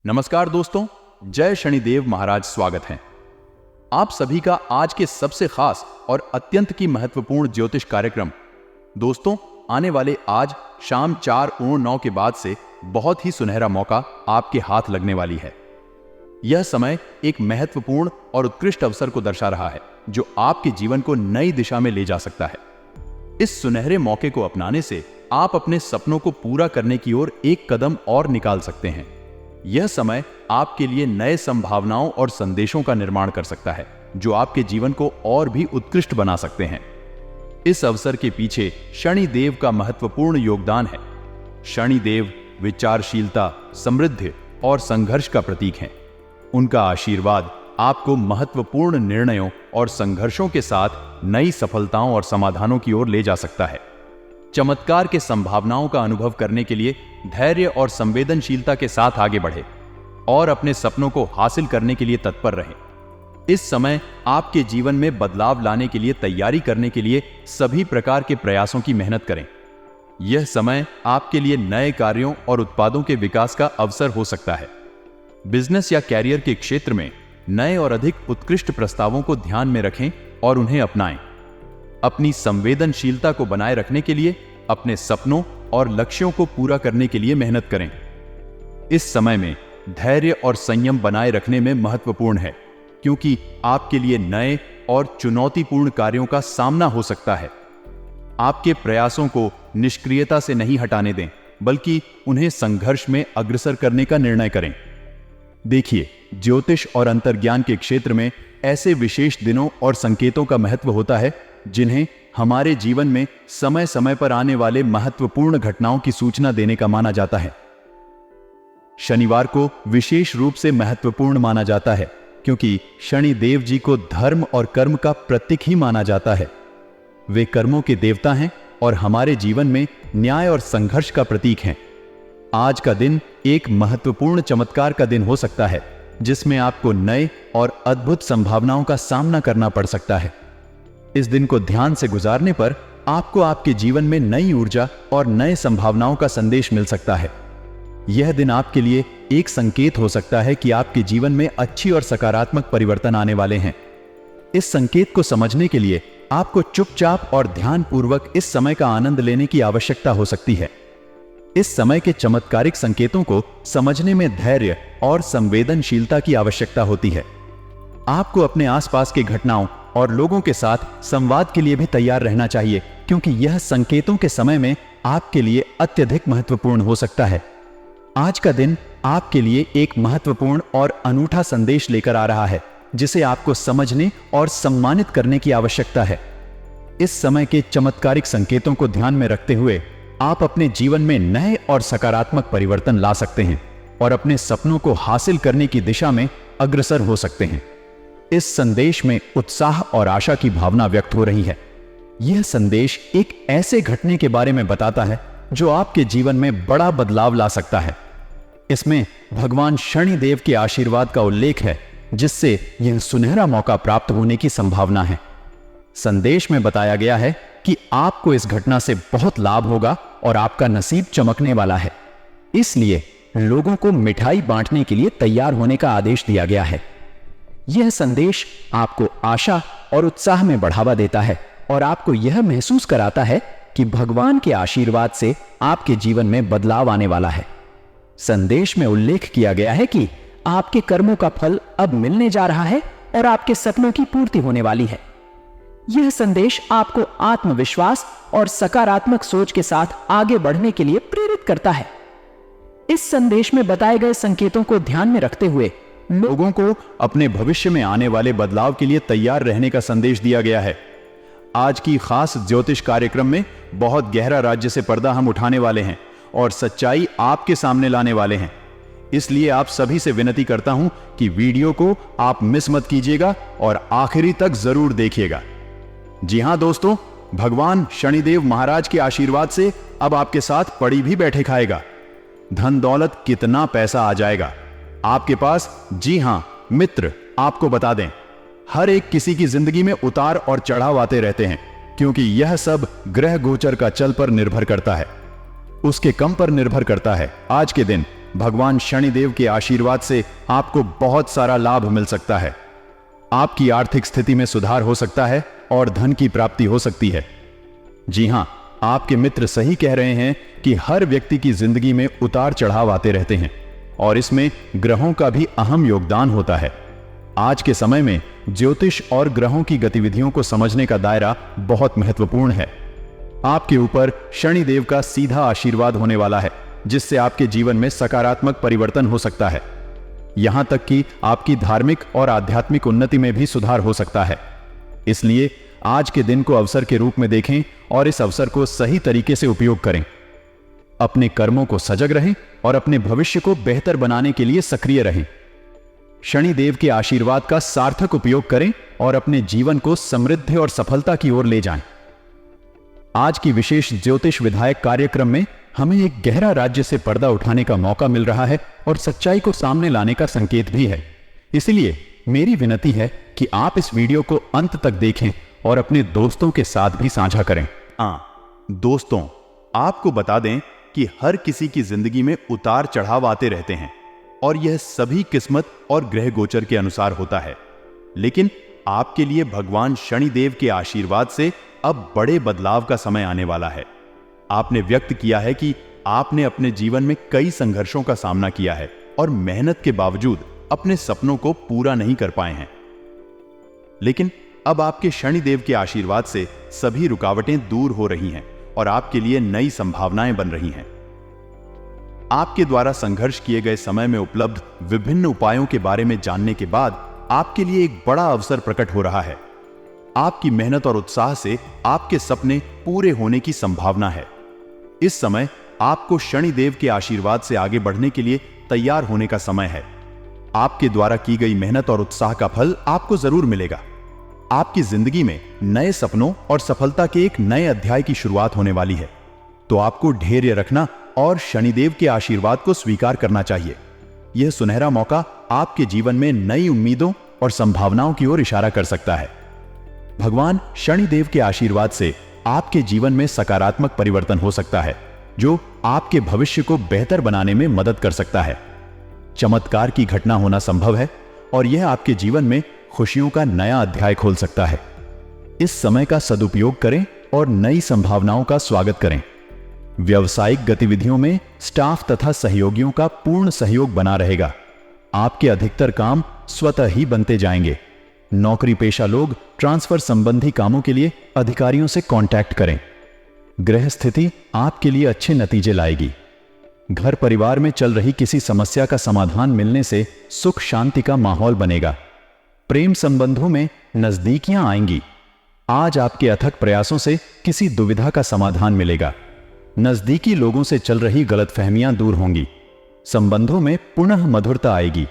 नमस्कार दोस्तों, जय शनिदेव महाराज। स्वागत है आप सभी का आज के सबसे खास और अत्यंत की महत्वपूर्ण ज्योतिष कार्यक्रम। दोस्तों, आने वाले आज शाम 4:09 के बाद से बहुत ही सुनहरा मौका आपके हाथ लगने वाली है। यह समय एक महत्वपूर्ण और उत्कृष्ट अवसर को दर्शा रहा है जो आपके जीवन को नई दिशा में ले जा सकता है। इस सुनहरे मौके को अपनाने से आप अपने सपनों को पूरा करने की ओर एक कदम और निकाल सकते हैं। यह समय आपके लिए नए संभावनाओं और संदेशों का निर्माण कर सकता है जो आपके जीवन को और भी उत्कृष्ट बना सकते हैं। इस अवसर के पीछे शनिदेव का महत्वपूर्ण योगदान है। शनिदेव विचारशीलता, समृद्धि और संघर्ष का प्रतीक हैं। उनका आशीर्वाद आपको महत्वपूर्ण निर्णयों और संघर्षों के साथ नई सफलताओं और समाधानों की ओर ले जा सकता है। चमत्कार के संभावनाओं का अनुभव करने के लिए धैर्य और संवेदनशीलता के साथ आगे बढ़े और अपने सपनों को हासिल करने के लिए तत्पर रहें। इस समय आपके जीवन में बदलाव लाने के लिए तैयारी करने के लिए सभी प्रकार के प्रयासों की मेहनत करें। यह समय आपके लिए नए कार्यों और उत्पादों के विकास का अवसर हो सकता है। बिजनेस या कैरियर के क्षेत्र में नए और अधिक उत्कृष्ट प्रस्तावों को ध्यान में रखें और उन्हें अपनाएं। अपनी संवेदनशीलता को बनाए रखने के लिए अपने सपनों और लक्ष्यों को पूरा करने के लिए मेहनत करें। इस समय में धैर्य और संयम बनाए रखने में महत्वपूर्ण है क्योंकि आपके लिए नए और चुनौतीपूर्ण कार्यों का सामना हो सकता है। आपके प्रयासों को निष्क्रियता से नहीं हटाने दें, बल्कि उन्हें संघर्ष में अग्रसर करने का निर्णय करें। देखिए, ज्योतिष और अंतर्ज्ञान के क्षेत्र में ऐसे विशेष दिनों और संकेतों का महत्व होता है जिन्हें हमारे जीवन में समय समय पर आने वाले महत्वपूर्ण घटनाओं की सूचना देने का माना जाता है। शनिवार को विशेष रूप से महत्वपूर्ण माना जाता है क्योंकि शनिदेव जी को धर्म और कर्म का प्रतीक ही माना जाता है। वे कर्मों के देवता हैं और हमारे जीवन में न्याय और संघर्ष का प्रतीक हैं। आज का दिन एक महत्वपूर्ण चमत्कार का दिन हो सकता है जिसमें आपको नए और अद्भुत संभावनाओं का सामना करना पड़ सकता है। इस दिन को ध्यान से गुजारने पर आपको आपके जीवन में नई ऊर्जा और नए संभावनाओं का संदेश मिल सकता है। यह दिन आपके लिए एक संकेत हो सकता है कि आपके जीवन में अच्छी और सकारात्मक परिवर्तन आने वाले हैं। इस संकेत को समझने के लिए आपको चुपचाप और ध्यानपूर्वक इस समय का आनंद लेने की आवश्यकता हो सकती है। इस समय के चमत्कारिक संकेतों को समझने में धैर्य और संवेदनशीलता की आवश्यकता होती है। आपको अपने आसपास की घटनाओं और लोगों के साथ संवाद के लिए भी तैयार रहना चाहिए क्योंकि यह संकेतों के समय में आपके लिए अत्यधिक महत्वपूर्ण हो सकता है। आज का दिन आपके लिए एक महत्वपूर्ण और अनूठा संदेश लेकर आ रहा है जिसे आपको समझने और सम्मानित करने की आवश्यकता है। इस समय के चमत्कारिक संकेतों को ध्यान में रखते हुए आप अपने जीवन में नए और सकारात्मक परिवर्तन ला सकते हैं और अपने सपनों को हासिल करने की दिशा में अग्रसर हो सकते हैं। इस संदेश में उत्साह और आशा की भावना व्यक्त हो रही है। यह संदेश एक ऐसे घटने के बारे में बताता है जो आपके जीवन में बड़ा बदलाव ला सकता है। इसमें भगवान शनिदेव के आशीर्वाद का उल्लेख है जिससे यह सुनहरा मौका प्राप्त होने की संभावना है। संदेश में बताया गया है कि आपको इस घटना से बहुत लाभ होगा और आपका नसीब चमकने वाला है। इसलिए लोगों को मिठाई बांटने के लिए तैयार होने का आदेश दिया गया है। यह संदेश आपको आशा और उत्साह में बढ़ावा देता है और आपको यह महसूस कराता है कि भगवान के आशीर्वाद से आपके जीवन में बदलाव आने वाला है। संदेश में उल्लेख किया गया है कि आपके कर्मों का फल अब मिलने जा रहा है और आपके सपनों की पूर्ति होने वाली है। यह संदेश आपको आत्मविश्वास और सकारात्मक सोच के साथ आगे बढ़ने के लिए प्रेरित करता है। इस संदेश में बताए गए संकेतों को ध्यान में रखते हुए लोगों को अपने भविष्य में आने वाले बदलाव के लिए तैयार रहने का संदेश दिया गया है। आज की खास ज्योतिष कार्यक्रम में बहुत गहरा राज्य से पर्दा हम उठाने वाले हैं और सच्चाई आपके सामने लाने वाले हैं। इसलिए आप सभी से विनती करता हूं कि वीडियो को आप मिस मत कीजिएगा और आखिरी तक जरूर देखिएगा। जी हां दोस्तों, भगवान शनिदेव महाराज के आशीर्वाद से अब आपके साथ पड़ी भी बैठे खाएगा। धन दौलत कितना पैसा आ जाएगा आपके पास। जी हां मित्र, आपको बता दें, हर एक किसी की जिंदगी में उतार और चढ़ाव आते रहते हैं क्योंकि यह सब ग्रह गोचर का चल पर निर्भर करता है, उसके कम पर निर्भर करता है। आज के दिन भगवान शनिदेव के आशीर्वाद से आपको बहुत सारा लाभ मिल सकता है। आपकी आर्थिक स्थिति में सुधार हो सकता है और धन की प्राप्ति हो सकती है। जी हां, आपके मित्र सही कह रहे हैं कि हर व्यक्ति की जिंदगी में उतार चढ़ाव आते रहते हैं और इसमें ग्रहों का भी अहम योगदान होता है। आज के समय में ज्योतिष और ग्रहों की गतिविधियों को समझने का दायरा बहुत महत्वपूर्ण है। आपके ऊपर शनिदेव का सीधा आशीर्वाद होने वाला है, जिससे आपके जीवन में सकारात्मक परिवर्तन हो सकता है। यहां तक कि आपकी धार्मिक और आध्यात्मिक उन्नति में भी सुधार हो सकता है। इसलिए आज के दिन को अवसर के रूप में देखें और इस अवसर को सही तरीके से उपयोग करें। अपने कर्मों को सजग रहें और अपने भविष्य को बेहतर बनाने के लिए सक्रिय रहें। शनिदेव के आशीर्वाद का सार्थक उपयोग करें और अपने जीवन को समृद्धि और सफलता की ओर ले जाएं। आज की विशेष ज्योतिष विधायक कार्यक्रम में हमें एक गहरा राज्य से पर्दा उठाने का मौका मिल रहा है और सच्चाई को सामने लाने का संकेत भी है। इसलिए मेरी विनती है कि आप इस वीडियो को अंत तक देखें और अपने दोस्तों के साथ भी साझा करें। दोस्तों, आपको बता दें कि हर किसी की जिंदगी में उतार चढ़ाव आते रहते हैं और यह सभी किस्मत और ग्रह गोचर के अनुसार होता है। लेकिन आपके लिए भगवान शनिदेव के आशीर्वाद से अब बड़े बदलाव का समय आने वाला है। आपने व्यक्त किया है कि आपने अपने जीवन में कई संघर्षों का सामना किया है और मेहनत के बावजूद अपने सपनों को पूरा नहीं कर पाए हैं। लेकिन अब आपके शनिदेव के आशीर्वाद से सभी रुकावटें दूर हो रही हैं और आपके लिए नई संभावनाएं बन रही हैं। आपके द्वारा संघर्ष किए गए समय में उपलब्ध विभिन्न उपायों के बारे में जानने के बाद आपके लिए एक बड़ा अवसर प्रकट हो रहा है। आपकी मेहनत और उत्साह से आपके सपने पूरे होने की संभावना है। इस समय आपको शनिदेव के आशीर्वाद से आगे बढ़ने के लिए तैयार होने का समय है। आपके द्वारा की गई मेहनत और उत्साह का फल आपको जरूर मिलेगा। आपकी जिंदगी में नए सपनों और सफलता के एक नए अध्याय की शुरुआत होने वाली है। तो आपको धैर्य रखना और शनिदेव के आशीर्वाद को स्वीकार करना चाहिए। यह सुनहरा मौका आपके जीवन में नई उम्मीदों और संभावनाओं की ओर इशारा कर सकता है। भगवान शनिदेव के आशीर्वाद से आपके जीवन में सकारात्मक परिवर्तन हो सकता है, जो आपके भविष्य को बेहतर बनाने में मदद कर सकता है। चमत्कार की घटना होना संभव है और यह आपके जीवन में खुशियों का नया अध्याय खोल सकता है। इस समय का सदुपयोग करें और नई संभावनाओं का स्वागत करें। व्यावसायिक गतिविधियों में स्टाफ तथा सहयोगियों का पूर्ण सहयोग बना रहेगा। आपके अधिकतर काम स्वतः ही बनते जाएंगे। नौकरी पेशा लोग ट्रांसफर संबंधी कामों के लिए अधिकारियों से कांटेक्ट करें। ग्रह स्थिति आपके लिए अच्छे नतीजे लाएगी। घर परिवार में चल रही किसी समस्या का समाधान मिलने से सुख शांति का माहौल बनेगा। प्रेम संबंधों में नजदीकियां आएंगी। आज आपके अथक प्रयासों से किसी दुविधा का समाधान मिलेगा। नजदीकी लोगों से चल रही गलतफहमियां दूर होंगी। संबंधों में पुनः मधुरता आएगी।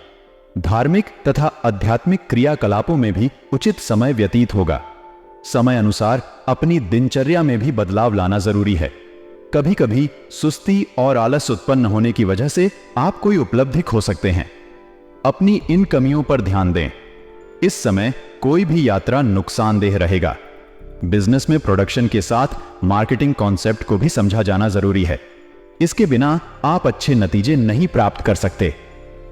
धार्मिक तथा आध्यात्मिक क्रियाकलापों में भी उचित समय व्यतीत होगा। समय अनुसार अपनी दिनचर्या में भी बदलाव लाना जरूरी है। कभी कभी सुस्ती और आलस उत्पन्न होने की वजह से आप कोई उपलब्धि खो सकते हैं। अपनी इन कमियों पर ध्यान दें। इस समय कोई भी यात्रा नुकसानदेह रहेगा। बिजनेस में प्रोडक्शन के साथ मार्केटिंग कॉन्सेप्ट को भी समझा जाना जरूरी है। इसके बिना आप अच्छे नतीजे नहीं प्राप्त कर सकते।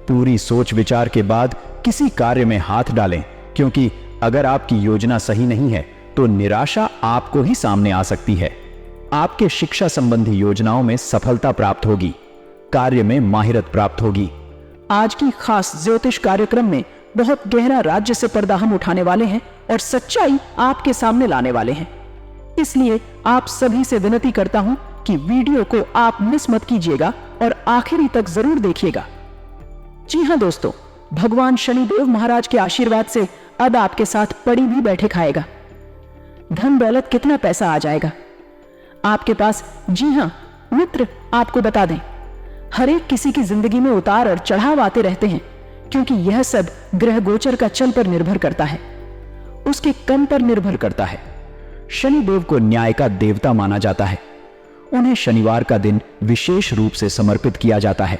पूरी सोच विचार के बाद किसी कार्य में हाथ डालें, क्योंकि अगर आपकी योजना सही नहीं है तो निराशा आपको ही सामने आ सकती है। आपके शिक्षा संबंधी योजनाओं में सफलता प्राप्त होगी। कार्य में माहिरत प्राप्त होगी। आज की खास ज्योतिष कार्यक्रम में बहुत गहरा राज्य से पर्दा हम उठाने वाले हैं और सच्चाई आपके सामने लाने वाले हैं। इसलिए आप सभी से विनती करता हूं कि वीडियो को आप मिस मत कीजिएगा और आखिरी तक जरूर देखिएगा। जी हां दोस्तों, भगवान शनिदेव महाराज के आशीर्वाद से अब आपके साथ पड़ी भी बैठे खाएगा। धन दौलत कितना पैसा आ जाएगा आपके पास। जी हां मित्र, आपको बता दें, हर एक किसी की जिंदगी में उतार और चढ़ाव आते रहते हैं, क्योंकि यह सब ग्रह गोचर का चल पर निर्भर करता है, उसके कम पर निर्भर करता है। शनिदेव को न्याय का देवता माना जाता है। उन्हें शनिवार का दिन विशेष रूप से समर्पित किया जाता है।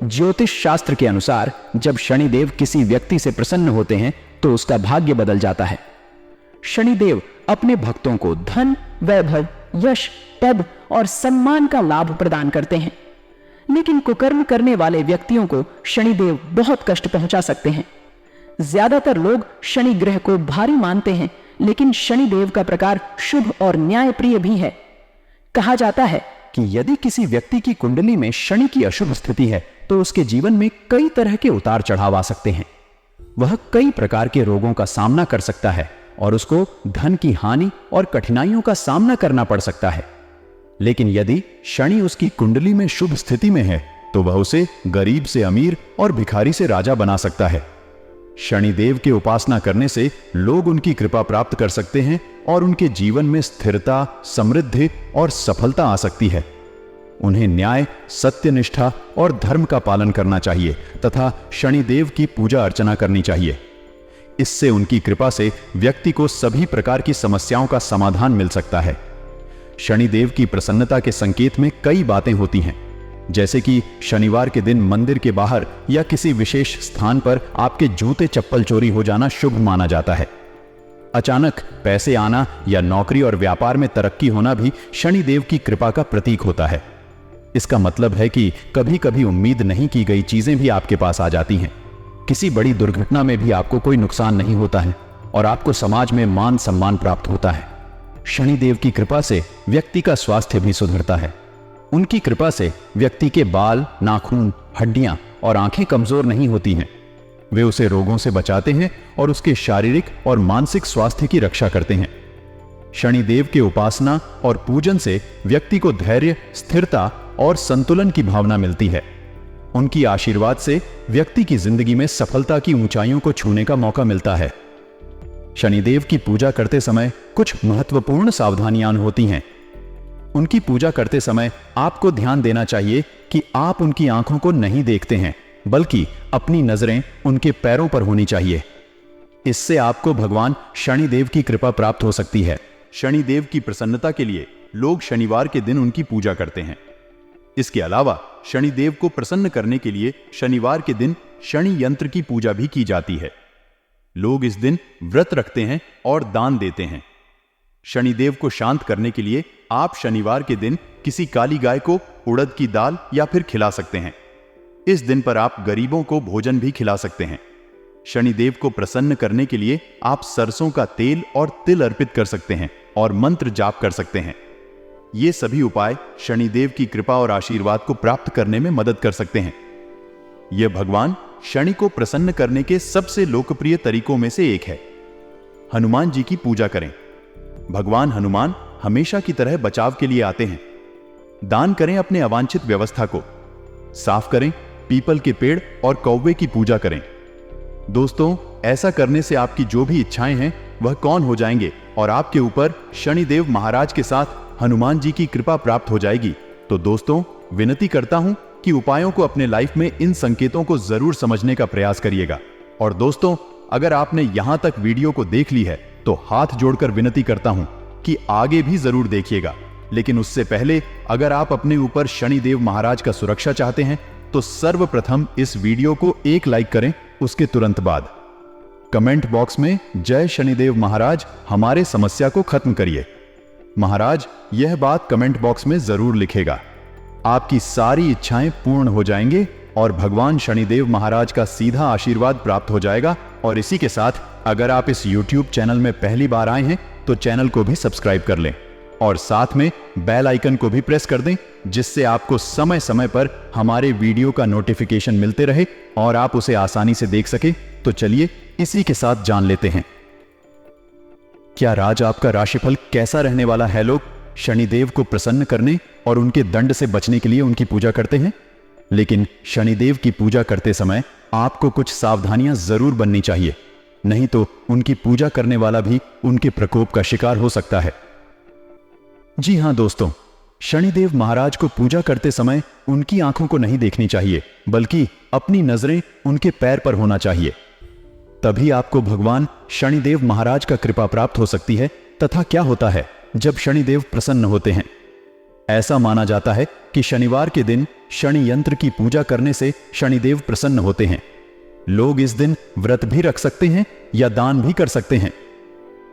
ज्योतिष शास्त्र के अनुसार जब शनिदेव किसी व्यक्ति से प्रसन्न होते हैं तो उसका भाग्य बदल जाता है। शनिदेव अपने भक्तों को धन, वैभव, यश, पद और सम्मान का लाभ प्रदान करते हैं। लेकिन कुकर्म करने वाले व्यक्तियों को शनिदेव बहुत कष्ट पहुंचा सकते हैं। ज्यादातर लोग शनि ग्रह को भारी मानते हैं, लेकिन शनिदेव का प्रकार शुभ और न्यायप्रिय भी है। कहा जाता है कि यदि किसी व्यक्ति की कुंडली में शनि की अशुभ स्थिति है तो उसके जीवन में कई तरह के उतार चढ़ाव आ सकते हैं। वह कई प्रकार के रोगों का सामना कर सकता है और उसको धन की हानि और कठिनाइयों का सामना करना पड़ सकता है। लेकिन यदि शनि उसकी कुंडली में शुभ स्थिति में है तो वह उसे गरीब से अमीर और भिखारी से राजा बना सकता है। शनिदेव की उपासना करने से लोग उनकी कृपा प्राप्त कर सकते हैं और उनके जीवन में स्थिरता, समृद्धि और सफलता आ सकती है। उन्हें न्याय, सत्यनिष्ठा और धर्म का पालन करना चाहिए तथा शनिदेव की पूजा अर्चना करनी चाहिए। इससे उनकी कृपा से व्यक्ति को सभी प्रकार की समस्याओं का समाधान मिल सकता है। शनिदेव की प्रसन्नता के संकेत में कई बातें होती हैं, जैसे कि शनिवार के दिन मंदिर के बाहर या किसी विशेष स्थान पर आपके जूते चप्पल चोरी हो जाना शुभ माना जाता है। अचानक पैसे आना या नौकरी और व्यापार में तरक्की होना भी शनिदेव की कृपा का प्रतीक होता है। इसका मतलब है कि कभी कभी उम्मीद नहीं की गई चीजें भी आपके पास आ जाती हैं। किसी बड़ी दुर्घटना में भी आपको कोई नुकसान नहीं होता है और आपको समाज में मान सम्मान प्राप्त होता है। शनिदेव की कृपा से व्यक्ति का स्वास्थ्य भी सुधरता है। उनकी कृपा से व्यक्ति के बाल, नाखून, हड्डियां और आंखें कमजोर नहीं होती हैं। वे उसे रोगों से बचाते हैं और उसके शारीरिक और मानसिक स्वास्थ्य की रक्षा करते हैं। शनिदेव के उपासना और पूजन से व्यक्ति को धैर्य, स्थिरता और संतुलन की भावना मिलती है। उनकी आशीर्वाद से व्यक्ति की जिंदगी में सफलता की ऊंचाइयों को छूने का मौका मिलता है। शनिदेव की पूजा करते समय कुछ महत्वपूर्ण सावधानियां होती हैं। उनकी पूजा करते समय आपको ध्यान देना चाहिए कि आप उनकी आंखों को नहीं देखते हैं, बल्कि अपनी नजरें उनके पैरों पर होनी चाहिए। इससे आपको भगवान शनिदेव की कृपा प्राप्त हो सकती है। शनिदेव की प्रसन्नता के लिए लोग शनिवार के दिन उनकी पूजा करते हैं। इसके अलावा शनिदेव को प्रसन्न करने के लिए शनिवार के दिन शनि यंत्र की पूजा भी की जाती है। लोग इस दिन व्रत रखते हैं और दान देते हैं। शनिदेव को शांत करने के लिए आप शनिवार के दिन किसी काली गाय को उड़द की दाल या फिर खिला सकते हैं। इस दिन पर आप गरीबों को भोजन भी खिला सकते हैं। शनिदेव को प्रसन्न करने के लिए आप सरसों का तेल और तिल अर्पित कर सकते हैं और मंत्र जाप कर सकते हैं। ये सभी उपाय शनिदेव की कृपा और आशीर्वाद को प्राप्त करने में मदद कर सकते हैं। यह भगवान शनि को प्रसन्न करने के सबसे लोकप्रिय तरीकों में से एक है। हनुमान जी की पूजा करें। भगवान हनुमान हमेशा की तरह बचाव के लिए आते हैं। दान करें अपने अवांछित व्यवस्था को। साफ करें पीपल के पेड़ और कौवे की पूजा करें। दोस्तों, ऐसा करने से आपकी जो भी इच्छाएं हैं वह कौन हो जाएंगे और आपके ऊपर शनिदेव महाराज के साथ हनुमान जी की कृपा प्राप्त हो जाएगी। तो दोस्तों, विनती करता हूं कि उपायों को अपने लाइफ में इन संकेतों को जरूर समझने का प्रयास करिएगा। और दोस्तों, अगर आपने यहां तक वीडियो को देख ली है तो हाथ जोड़कर विनती करता हूं कि आगे भी जरूर देखिएगा। लेकिन उससे पहले अगर आप अपने ऊपर शनिदेव महाराज का सुरक्षा चाहते हैं तो सर्वप्रथम इस वीडियो को एक लाइक करें। उसके तुरंत बाद कमेंट बॉक्स में जय शनिदेव महाराज, हमारे समस्या को खत्म करिए। महाराज यह बात कमेंट बॉक्स में जरूर लिखेगा। आपकी सारी इच्छाएं पूर्ण हो जाएंगे और भगवान शनिदेव महाराज का सीधा आशीर्वाद प्राप्त हो जाएगा। और इसी के साथ अगर आप इस YouTube चैनल में पहली बार आए हैं तो चैनल को भी सब्सक्राइब कर लें और साथ में बेल आइकन को भी प्रेस कर दें, जिससे आपको समय समय पर हमारे वीडियो का नोटिफिकेशन मिलते रहे और आप उसे आसानी से देख सके। तो चलिए इसी के साथ जान लेते हैं, क्या आज आपका राशिफल कैसा रहने वाला है। लोग शनिदेव को प्रसन्न करने और उनके दंड से बचने के लिए उनकी पूजा करते हैं, लेकिन शनिदेव की पूजा करते समय आपको कुछ सावधानियां जरूर बननी चाहिए, नहीं तो उनकी पूजा करने वाला भी उनके प्रकोप का शिकार हो सकता है। जी हां दोस्तों, शनिदेव महाराज को पूजा करते समय उनकी आंखों को नहीं देखनी चाहिए, बल्कि अपनी नजरें उनके पैर पर होना चाहिए। तभी आपको भगवान शनिदेव महाराज का कृपा प्राप्त हो सकती है। तथा क्या होता है जब शनिदेव प्रसन्न होते हैं? ऐसा माना जाता है कि शनिवार के दिन शनि यंत्र की पूजा करने से शनिदेव प्रसन्न होते हैं। लोग इस दिन व्रत भी रख सकते हैं या दान भी कर सकते हैं।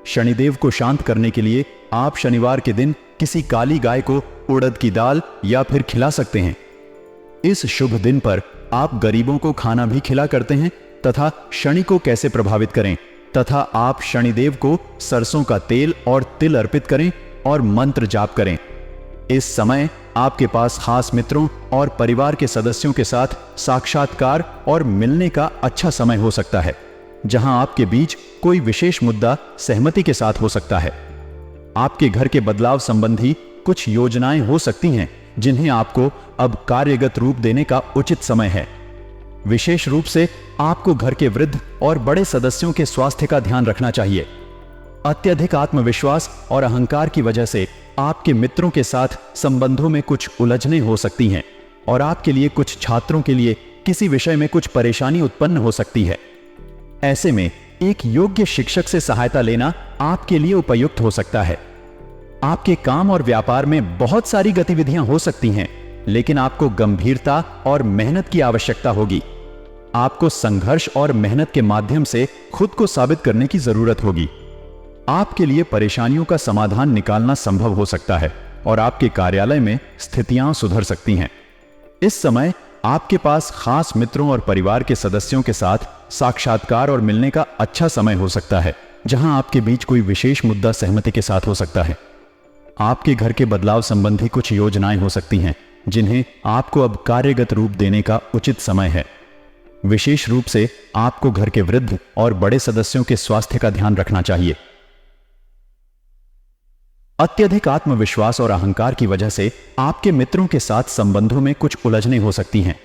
शनिदेव को शांत करने के लिए आप शनिवार के दिन किसी काली गाय को उड़द की दाल या फिर खिला सकते हैं। इस शुभ दिन पर आप गरीबों को खाना भी खिला करते हैं तथा शनि को कैसे प्रभावित करें तथा आप शनिदेव को सरसों का तेल और तिल अर्पित करें और मंत्र जाप करें। इस समय आपके पास खास मित्रों और परिवार के सदस्यों के साथ साक्षात्कार और मिलने का अच्छा समय हो सकता है, जहां आपके बीच कोई विशेष मुद्दा सहमति के साथ हो सकता है। आपके घर के बदलाव संबंधी कुछ योजनाएं हो सकती हैं जिन्हें आपको अब कार्यगत रूप देने का उचित समय है। विशेष रूप से आपको घर के वृद्ध और बड़े सदस्यों के स्वास्थ्य का ध्यान रखना चाहिए। अत्यधिक आत्मविश्वास और अहंकार की वजह से आपके मित्रों के साथ संबंधों में कुछ उलझनें हो सकती हैं और आपके लिए कुछ छात्रों के लिए किसी विषय में कुछ परेशानी उत्पन्न हो सकती है। ऐसे में एक योग्य शिक्षक से सहायता लेना आपके लिए उपयुक्त हो सकता है। आपके काम और व्यापार में बहुत सारी गतिविधियां हो सकती हैं, लेकिन आपको गंभीरता और मेहनत की आवश्यकता होगी। आपको संघर्ष और मेहनत के माध्यम से खुद को साबित करने की जरूरत होगी। आपके लिए परेशानियों का समाधान निकालना संभव हो सकता है और आपके कार्यालय में स्थितियां सुधर सकती हैं। इस समय आपके पास खास मित्रों और परिवार के सदस्यों के साथ साक्षात्कार और मिलने का अच्छा समय हो सकता है, जहां आपके बीच कोई विशेष मुद्दा सहमति के साथ हो सकता है। आपके घर के बदलाव संबंधी कुछ योजनाएं हो सकती हैं जिन्हें आपको अब कार्यगत रूप देने का उचित समय है। विशेष रूप से आपको घर के वृद्ध और बड़े सदस्यों के स्वास्थ्य का ध्यान रखना चाहिए। अत्यधिक आत्मविश्वास और अहंकार की वजह से आपके मित्रों के साथ संबंधों में कुछ उलझनें हो सकती हैं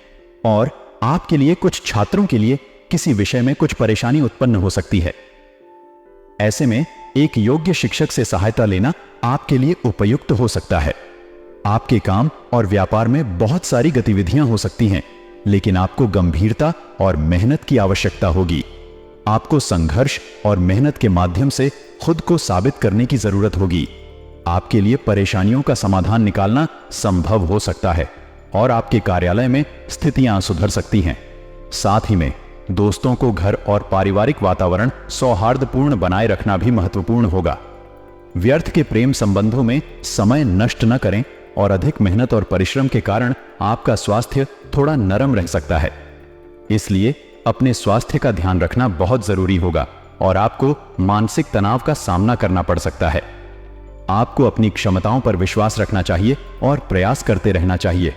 और आपके लिए कुछ छात्रों के लिए किसी विषय में कुछ परेशानी उत्पन्न हो सकती है। ऐसे में एक योग्य शिक्षक से सहायता लेना आपके लिए उपयुक्त हो सकता है। आपके काम और व्यापार में बहुत सारी गतिविधियां हो सकती हैं, लेकिन आपको गंभीरता और मेहनत की आवश्यकता होगी। आपको संघर्ष और मेहनत के माध्यम से खुद को साबित करने की जरूरत होगी। आपके लिए परेशानियों का समाधान निकालना संभव हो सकता है और आपके कार्यालय में स्थितियां सुधर सकती हैं। साथ ही में दोस्तों को घर और पारिवारिक वातावरण सौहार्दपूर्ण बनाए रखना भी महत्वपूर्ण होगा। व्यर्थ के प्रेम संबंधों में समय नष्ट न करें और अधिक मेहनत और परिश्रम के कारण आपका स्वास्थ्य थोड़ा नरम रह सकता है। इसलिए अपने स्वास्थ्य का ध्यान रखना बहुत जरूरी होगा और आपको मानसिक तनाव का सामना करना पड़ सकता है। आपको अपनी क्षमताओं पर विश्वास रखना चाहिए और प्रयास करते रहना चाहिए।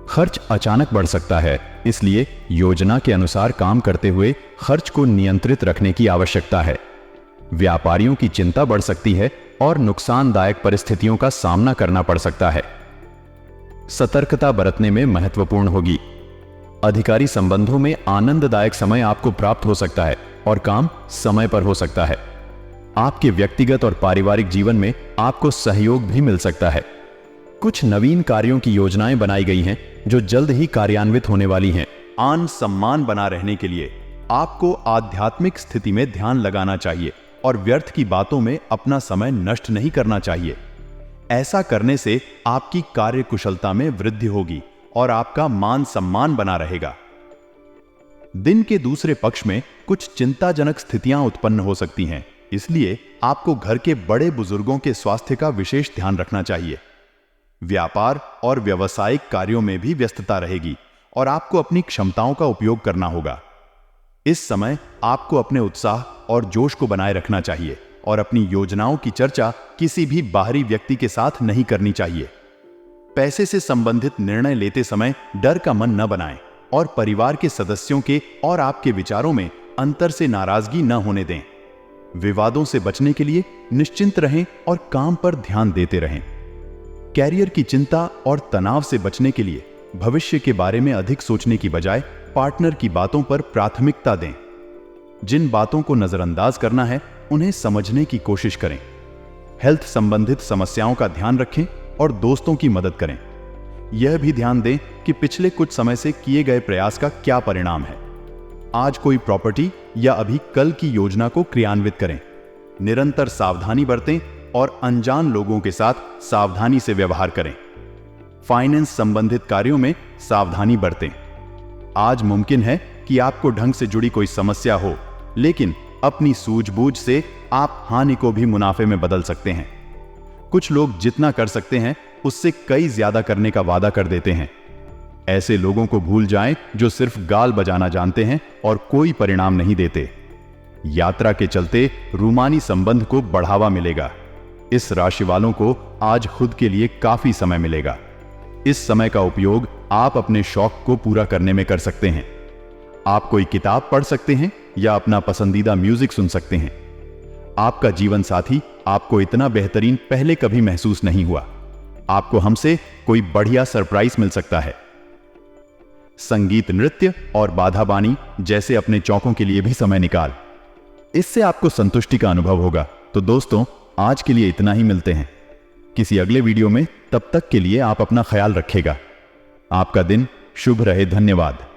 खर्च अचानक बढ़ सकता है, इसलिए योजना के अनुसार काम करते हुए खर्च को नियंत्रित रखने की आवश्यकता है। व्यापारियों की चिंता बढ़ सकती है और नुकसानदायक परिस्थितियों का सामना करना पड़ सकता है। सतर्कता बरतने में महत्वपूर्ण होगी। अधिकारी संबंधों में आनंददायक समय आपको प्राप्त हो सकता है और काम समय पर हो सकता है। आपके व्यक्तिगत और पारिवारिक जीवन में आपको सहयोग भी मिल सकता है। कुछ नवीन कार्यों की योजनाएं बनाई गई हैं जो जल्द ही कार्यान्वित होने वाली हैं। आन सम्मान बना रहने के लिए आपको आध्यात्मिक स्थिति में ध्यान लगाना चाहिए और व्यर्थ की बातों में अपना समय नष्ट नहीं करना चाहिए। ऐसा करने से आपकी कार्य कुशलता में वृद्धि होगी और आपका मान सम्मान बना रहेगा। दिन के दूसरे पक्ष में कुछ चिंताजनक स्थितियां उत्पन्न हो सकती हैं, इसलिए आपको घर के बड़े बुजुर्गों के स्वास्थ्य का विशेष ध्यान रखना चाहिए। व्यापार और व्यावसायिक कार्यों में भी व्यस्तता रहेगी और आपको अपनी क्षमताओं का उपयोग करना होगा। इस समय आपको अपने उत्साह और जोश को बनाए रखना चाहिए और अपनी योजनाओं की चर्चा किसी भी बाहरी व्यक्ति के साथ नहीं करनी चाहिए। पैसे से संबंधित निर्णय लेते समय डर का मन न बनाएं और परिवार के सदस्यों के और आपके विचारों में अंतर से नाराजगी न होने दें। विवादों से बचने के लिए निश्चिंत रहें और काम पर ध्यान देते रहें। कैरियर की चिंता और तनाव से बचने के लिए भविष्य के बारे में अधिक सोचने की बजाय पार्टनर की बातों पर प्राथमिकता दें। जिन बातों को नजरअंदाज करना है उन्हें समझने की कोशिश करें। हेल्थ संबंधित समस्याओं का ध्यान रखें और दोस्तों की मदद करें। यह भी ध्यान दें कि पिछले कुछ समय से किए गए प्रयास का क्या परिणाम है। आज कोई प्रॉपर्टी या अभी कल की योजना को क्रियान्वित करें। निरंतर सावधानी बरतें और अनजान लोगों के साथ सावधानी से व्यवहार करें। फाइनेंस संबंधित कार्यों में सावधानी बरतें। आज मुमकिन है कि आपको ढंग से जुड़ी कोई समस्या हो, लेकिन अपनी सूझबूझ से आप हानि को भी मुनाफे में बदल सकते हैं। कुछ लोग जितना कर सकते हैं उससे कई ज्यादा करने का वादा कर देते हैं। ऐसे लोगों को भूल जाएं जो सिर्फ गाल बजाना जानते हैं और कोई परिणाम नहीं देते। यात्रा के चलते रूमानी संबंध को बढ़ावा मिलेगा। इस राशि वालों को आज खुद के लिए काफी समय मिलेगा। इस समय का उपयोग आप अपने शौक को पूरा करने में कर सकते हैं। आप कोई किताब पढ़ सकते हैं या अपना पसंदीदा म्यूजिक सुन सकते हैं। आपका जीवन साथी आपको इतना बेहतरीन पहले कभी महसूस नहीं हुआ। आपको हमसे कोई बढ़िया सरप्राइज मिल सकता है। संगीत, नृत्य और बाधाबानी जैसे अपने चौकों के लिए भी समय निकाल। इससे आपको संतुष्टि का अनुभव होगा। तो दोस्तों, आज के लिए इतना ही। मिलते हैं किसी अगले वीडियो में। तब तक के लिए आप अपना ख्याल रखिएगा। आपका दिन शुभ रहे। धन्यवाद।